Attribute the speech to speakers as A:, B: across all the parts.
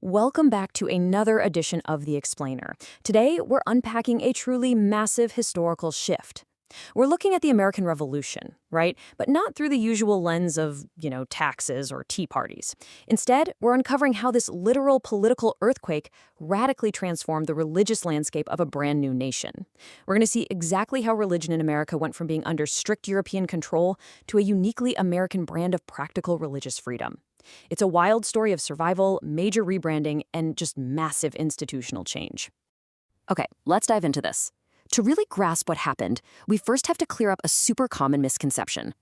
A: Welcome back to another edition of The Explainer. Today, we're unpacking a truly massive historical shift. We're looking at the American Revolution, right? But not through the usual lens of, taxes or tea parties. Instead, we're uncovering how this literal political earthquake radically transformed the religious landscape of a brand new nation. We're going to see exactly how religion in America went from being under strict European control to a uniquely American brand of practical religious freedom. It's a wild story of survival, major rebranding, and just massive institutional change. Okay, let's dive into this. To really grasp what happened, we first have to clear up a super common misconception.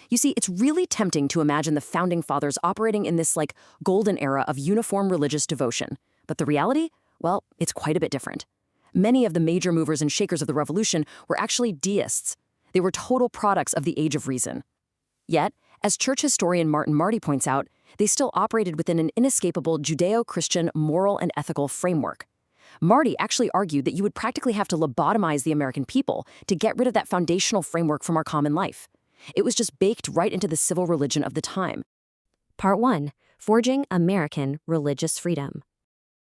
A: You see, it's really tempting to imagine the Founding Fathers operating in this, golden era of uniform religious devotion. But the reality? Well, it's quite a bit different. Many of the major movers and shakers of the revolution were actually deists. They were total products of the Age of Reason. Yet, as church historian Martin Marty points out, they still operated within an inescapable Judeo-Christian moral and ethical framework. Marty actually argued that you would practically have to lobotomize the American people to get rid of that foundational framework from our common life. It was just baked right into the civil religion of the time.
B: Part 1. Forging American Religious Freedom.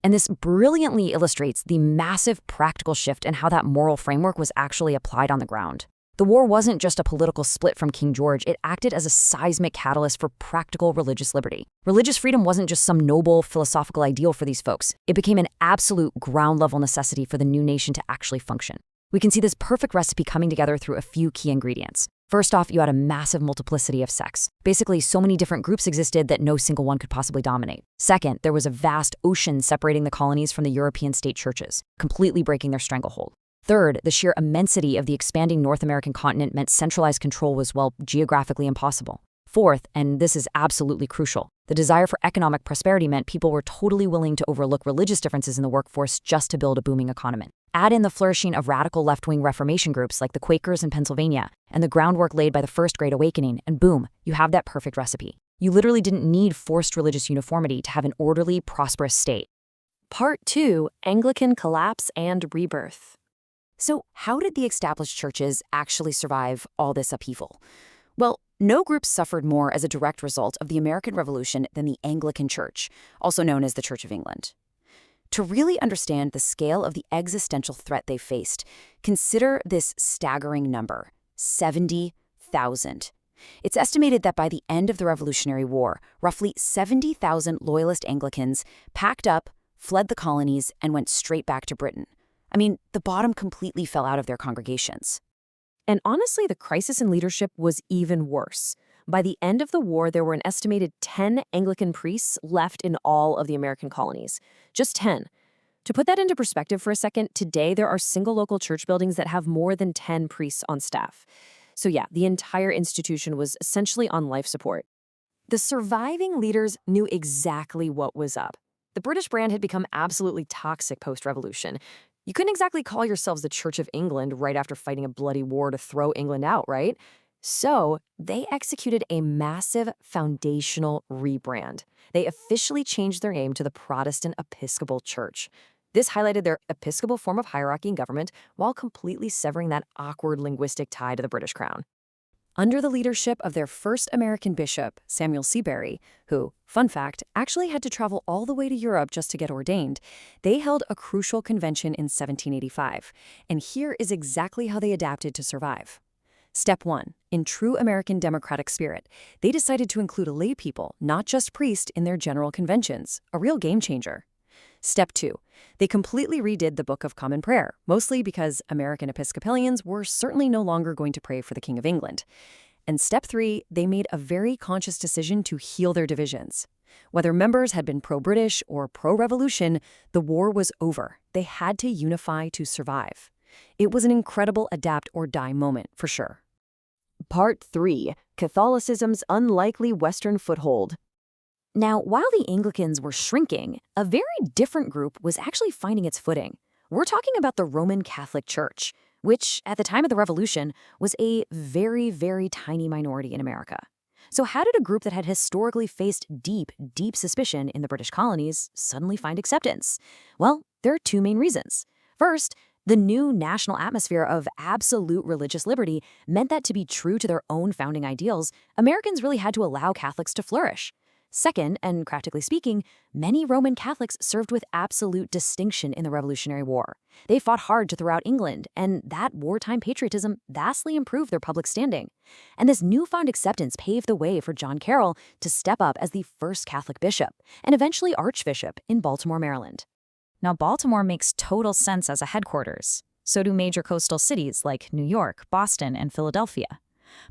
B: And this brilliantly illustrates the massive practical shift in how that moral framework was actually applied on the ground. The war wasn't just a political split from King George, it acted as a seismic catalyst for practical religious liberty. Religious freedom wasn't just some noble philosophical ideal for these folks. It became an absolute ground-level necessity for the new nation to actually function. We can see this perfect recipe coming together through a few key ingredients. First off, you had a massive multiplicity of sects. Basically, so many different groups existed that no single one could possibly dominate. Second, there was a vast ocean separating the colonies from the European state churches, completely breaking their stranglehold. Third, the sheer immensity of the expanding North American continent meant centralized control was, geographically impossible. Fourth, and this is absolutely crucial, the desire for economic prosperity meant people were totally willing to overlook religious differences in the workforce just to build a booming economy. Add in the flourishing of radical left-wing Reformation groups like the Quakers in Pennsylvania and the groundwork laid by the First Great Awakening, and boom, you have that perfect recipe. You literally didn't need forced religious uniformity to have an orderly, prosperous state.
A: Part 2. Anglican Collapse and Rebirth.
B: So how did the established churches actually survive all this upheaval? Well, no group suffered more as a direct result of the American Revolution than the Anglican Church, also known as the Church of England. To really understand the scale of the existential threat they faced, consider this staggering number, 70,000. It's estimated that by the end of the Revolutionary War, roughly 70,000 loyalist Anglicans packed up, fled the colonies, and went straight back to Britain. I mean, the bottom completely fell out of their congregations.
A: And honestly, the crisis in leadership was even worse. By the end of the war, there were an estimated 10 Anglican priests left in all of the American colonies. Just 10. To put that into perspective for a second, today there are single local church buildings that have more than 10 priests on staff. So yeah, the entire institution was essentially on life support. The surviving leaders knew exactly what was up. The British brand had become absolutely toxic post-revolution. You couldn't exactly call yourselves the Church of England right after fighting a bloody war to throw England out, right? So they executed a massive foundational rebrand. They officially changed their name to the Protestant Episcopal Church. This highlighted their episcopal form of hierarchy in government while completely severing that awkward linguistic tie to the British crown. Under the leadership of their first American bishop, Samuel Seabury, who, fun fact, actually had to travel all the way to Europe just to get ordained, they held a crucial convention in 1785. And here is exactly how they adapted to survive. Step 1. In true American democratic spirit, they decided to include lay people, not just priests, in their general conventions, a real game changer. Step 2. They completely redid the Book of Common Prayer, mostly because American Episcopalians were certainly no longer going to pray for the King of England. And Step 3, they made a very conscious decision to heal their divisions. Whether members had been pro-British or pro-revolution, the war was over. They had to unify to survive. It was an incredible adapt or die moment, for sure. Part 3. Catholicism's unlikely Western foothold. Now, while the Anglicans were shrinking, a very different group was actually finding its footing. We're talking about the Roman Catholic Church, which, at the time of the Revolution, was a very, very tiny minority in America. So how did a group that had historically faced deep, deep suspicion in the British colonies suddenly find acceptance? Well, there are two main reasons. First, the new national atmosphere of absolute religious liberty meant that to be true to their own founding ideals, Americans really had to allow Catholics to flourish.
B: Second, and practically speaking, many Roman Catholics served with absolute distinction in the Revolutionary War. They fought hard to throw out England, and that wartime patriotism vastly improved their public standing. And this newfound acceptance paved the way for John Carroll to step up as the first Catholic bishop, and eventually Archbishop, in Baltimore, Maryland.
C: Now, Baltimore makes total sense as a headquarters. So do major coastal cities like New York, Boston, and Philadelphia.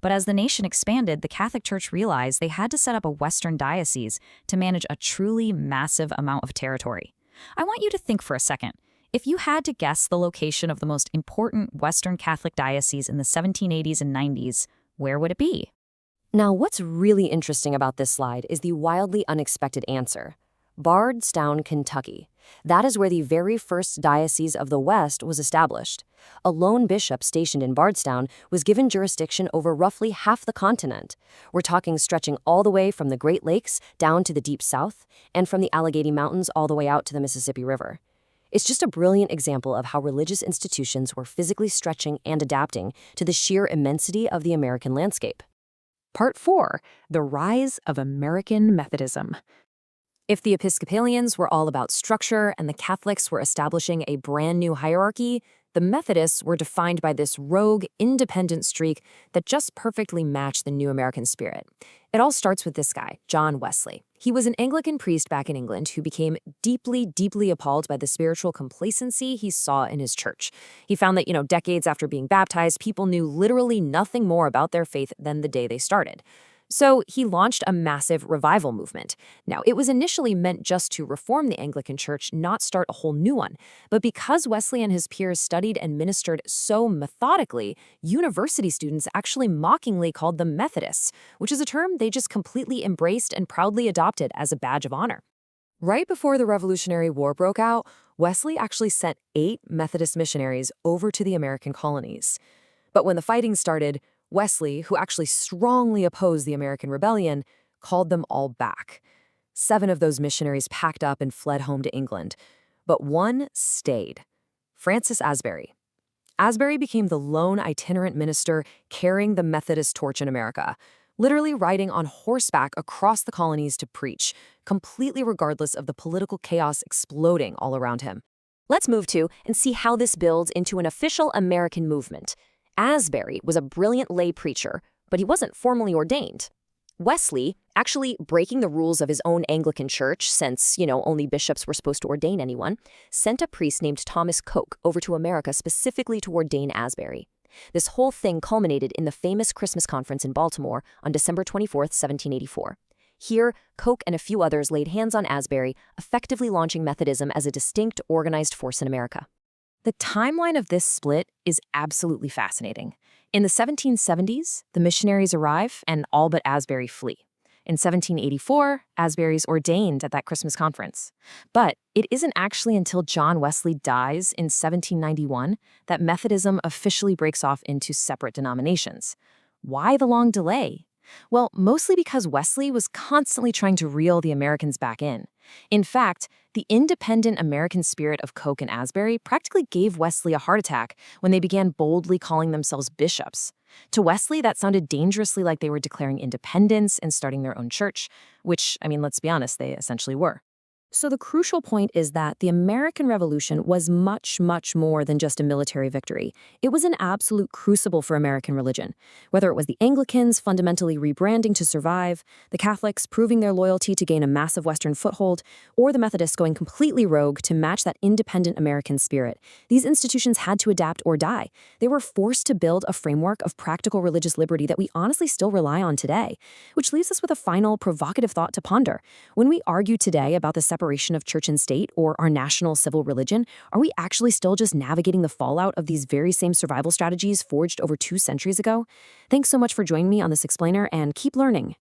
C: But as the nation expanded, the Catholic Church realized they had to set up a Western diocese to manage a truly massive amount of territory. I want you to think for a second. If you had to guess the location of the most important Western Catholic diocese in the 1780s and 90s, where would it be?
A: Now, what's really interesting about this slide is the wildly unexpected answer. Bardstown, Kentucky. That is where the very first diocese of the West was established. A lone bishop stationed in Bardstown was given jurisdiction over roughly half the continent. We're talking stretching all the way from the Great Lakes down to the Deep South, and from the Allegheny Mountains all the way out to the Mississippi River. It's just a brilliant example of how religious institutions were physically stretching and adapting to the sheer immensity of the American landscape.
D: Part 4. The Rise of American Methodism.
A: If the Episcopalians were all about structure and the Catholics were establishing a brand new hierarchy, the Methodists were defined by this rogue, independent streak that just perfectly matched the new American spirit. It all starts with this guy, John Wesley. He was an Anglican priest back in England who became deeply, deeply appalled by the spiritual complacency he saw in his church. He found that, decades after being baptized, people knew literally nothing more about their faith than the day they started. So he launched a massive revival movement. Now, it was initially meant just to reform the Anglican Church, not start a whole new one. But because Wesley and his peers studied and ministered so methodically, university students actually mockingly called them Methodists, which is a term they just completely embraced and proudly adopted as a badge of honor. Right before the Revolutionary War broke out, Wesley actually sent 8 Methodist missionaries over to the American colonies. But when the fighting started, Wesley, who actually strongly opposed the American Rebellion, called them all back. 7 of those missionaries packed up and fled home to England, but one stayed, Francis Asbury. Asbury became the lone itinerant minister carrying the Methodist torch in America, literally riding on horseback across the colonies to preach, completely regardless of the political chaos exploding all around him. Let's move to and see how this builds into an official American movement. Asbury was a brilliant lay preacher, but he wasn't formally ordained. Wesley, actually breaking the rules of his own Anglican church, since, only bishops were supposed to ordain anyone, sent a priest named Thomas Coke over to America specifically to ordain Asbury. This whole thing culminated in the famous Christmas conference in Baltimore on December 24, 1784. Here, Coke and a few others laid hands on Asbury, effectively launching Methodism as a distinct, organized force in America. The timeline of this split is absolutely fascinating. In the 1770s, the missionaries arrive and all but Asbury flee. In 1784, Asbury's ordained at that Christmas conference. But it isn't actually until John Wesley dies in 1791 that Methodism officially breaks off into separate denominations. Why the long delay? Well, mostly because Wesley was constantly trying to reel the Americans back in. In fact, the independent American spirit of Coke and Asbury practically gave Wesley a heart attack when they began boldly calling themselves bishops. To Wesley, that sounded dangerously like they were declaring independence and starting their own church, which, let's be honest, they essentially were. So the crucial point is that the American Revolution was much, much more than just a military victory. It was an absolute crucible for American religion. Whether it was the Anglicans fundamentally rebranding to survive, the Catholics proving their loyalty to gain a massive Western foothold, or the Methodists going completely rogue to match that independent American spirit, these institutions had to adapt or die. They were forced to build a framework of practical religious liberty that we honestly still rely on today. Which leaves us with a final provocative thought to ponder. When we argue today about the separation of church and state or our national civil religion, are we actually still just navigating the fallout of these very same survival strategies forged over 2 centuries ago? Thanks so much for joining me on this explainer, and keep learning.